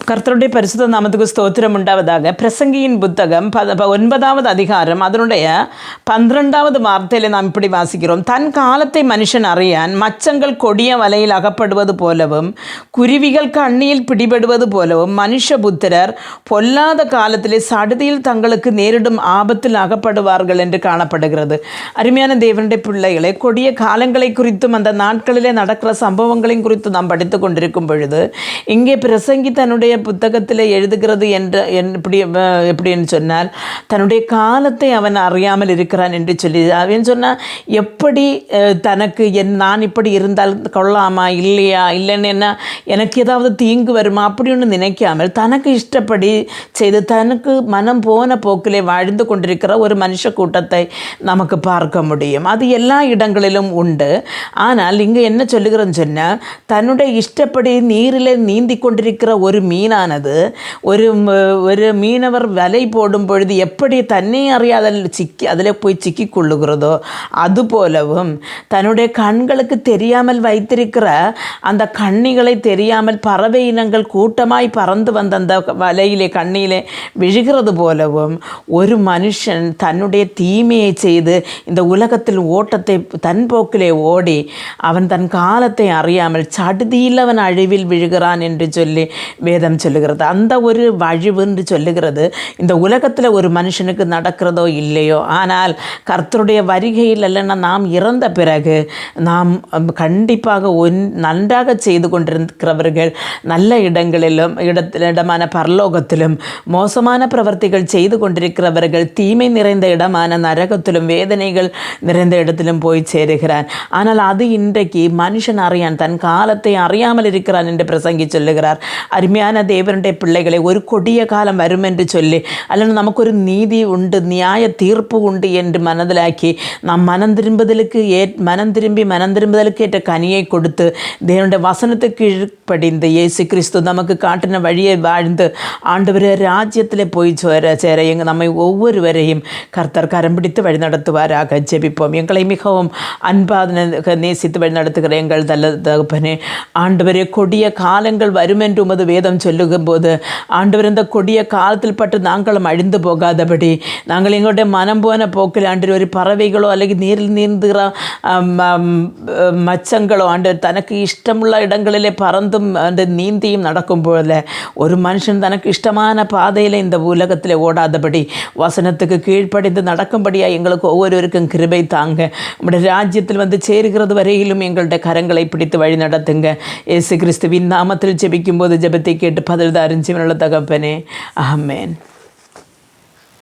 கர்த்தருடைய பரிசுத்த நாமத்துக்கு ஸ்தோத்திரம் உண்டாவதாக. பிரசங்கியின் புத்தகம் 9வது அதிகாரம் அதனுடைய 12வது வார்த்தையில் நாம் இப்படி வாசிக்கிறோம். தன் காலத்தை மனுஷன் அறியான், மச்சங்கள் கொடிய வலையில் அகப்படுவது போலவும் குருவிகள் கண்ணியில் பிடிபடுவது போலவும் மனுஷபுத்திரர் பொல்லாத காலத்திலே சடுதியில் தங்களுக்கு நேரிடும் ஆபத்தில் அகப்படுவார்கள் என்று காணப்படுகிறது. அருமையான தேவனுடைய பிள்ளைகளை, கொடிய காலங்களை குறித்தும் அந்த நாட்களிலே நடக்கிற சம்பவங்களையும் குறித்து நாம் படித்து கொண்டிருக்கும் பொழுது இங்கே பிரசங்கி தன்னுடைய புத்தகத்தில் எழுதுகிறது எப்படின்னு சொன்னால், தன்னுடைய காலத்தை அவன் அறியாமல் இருக்கிறான் என்று சொல்லி அவன் சொன்னால், எப்படி தனக்கு நான் இப்படி இருந்தால் கொள்ளாமா இல்லையா, இல்லைன்னு என்ன எனக்கு ஏதாவது தீங்கு வருமா அப்படின்னு நினைக்காமல் தனக்கு இஷ்டப்படி செய்து தனக்கு மனம் போன போக்கிலே வாழ்ந்து கொண்டிருக்கிற ஒரு மனுஷ கூட்டத்தை நமக்கு பார்க்க முடியும். அது எல்லா இடங்களிலும் உண்டு. ஆனால் இங்கே என்ன சொல்லுகிறேன்னு சொன்னால், தன்னுடைய இஷ்டப்படி நீரில் நீந்தி கொண்டிருக்கிற ஒரு மீனானது ஒரு மீனவர் வலை போடும் பொழுது எப்படி தன்னை அறியாத அதில் போய் சிக்கி கொள்ளுகிறதோ, அதுபோலவும் தன்னுடைய கண்களுக்கு தெரியாமல் வைத்திருக்கிற அந்த கண்ணிகளை தெரியாமல் பறவை இனங்கள் கூட்டமாய் பறந்து வந்த அந்த வலையிலே கண்ணியிலே விழுகிறது போலவும் ஒரு மனுஷன் தன்னுடைய தீமையை செய்து இந்த உலகத்தில் ஓட்டத்தை தன் போக்கிலே ஓடி அவன் தன் காலத்தை அறியாமல் சடுதியில் அவன் அழிவில் விழுகிறான் என்று சொல்லி வேதம் சொல்லுகிறது. அந்த ஒரு வழிவு என்று சொல்லுகிறது இந்த உலகத்தில் ஒரு மனுஷனுக்கு நடக்கிறதோ இல்லையோ, ஆனால் கர்த்தருடைய வருகையில் இல்லைன்னா நாம் இறந்த பிறகு நாம் கண்டிப்பாக நன்றாக செய்து கொண்டிருக்கிறவர்கள் நல்ல இடமான பரலோகத்திலும், மோசமான பிரவர்த்திகள் செய்து கொண்டிருக்கிறவர்கள் தீமை நிறைந்த இடமான நரகத்திலும் வேதனைகள் நிறைந்த இடத்திலும் போய் சேருகிறான். ஆனால் அது இன்றைக்கு மனுஷன் அறியான், தன் காலத்தை அறியாமல் இருக்கிறான் என்று பிரசங்கி சொல்லுகிறார். அருமையான தேவனுடைய பிள்ளைகளை, ஒரு கொடிய காலம் வரும் என்று சொல்லி அல்லது நமக்கு ஒரு நீதி உண்டு, நியாய தீர்ப்பு உண்டு என்று மனதிலாக்கி நாம் மனம் திரும்புதலுக்கு ஏற்ற கனியை கொடுத்து தேவனுடைய வசனத்துக்கு கீழ்ப்படிந்து இயேசு கிறிஸ்து நமக்கு காட்டின வழியை வாழ்ந்து ஆண்டவரே ராஜ்யத்தில் போய் சேர நம்மை ஒவ்வொருவரையும் கர்த்தர் கரம் பிடித்து வழி நடத்துவாராக. ஜெபிப்போம். எங்களை மிகவும் அன்பாக நேசித்து வழி நடத்துகிற எங்கள் தகப்பனே, ஆண்டவரே கொடிய காலங்கள் வரும் என்று உமது வேதம் சொல்லுகும் போது ஆண்டவர் இந்த கொடிய காலத்தில் பட்டு நாங்களும் அழிந்து போகாதபடி நாங்கள் எங்களுடைய மனம் போன போக்கில் ஆண்டவர் ஒரு பறவைகளோ அல்லது நீரில் நீந்துகிற மச்சங்களோ ஆண்டவர் தனக்கு இஷ்டமுள்ள இடங்களிலே பறந்தும் அந்த நீந்தியும் நடக்கும் போல ஒரு மனுஷன் தனக்கு இஷ்டமான பாதையில் இந்த உலகத்தில் ஓடாதபடி வசனத்துக்கு கீழ்ப்படிந்து நடக்கும்படியாக எங்களுக்கு ஒவ்வொருவருக்கும் கிருபை தாங்க. நம்முடைய ராஜ்யத்தில் வந்து சேருகிறது வரையிலும் எங்களுடைய கரங்களை பிடித்து வழி நடத்துங்க. இயேசு கிறிஸ்துவின் நாமத்தில் ஜெபிக்கும் போது ஜெபத்தை கேட்டு பதில் அறிஞ்சிவனுள்ள தகப்பனே, ஆமென்.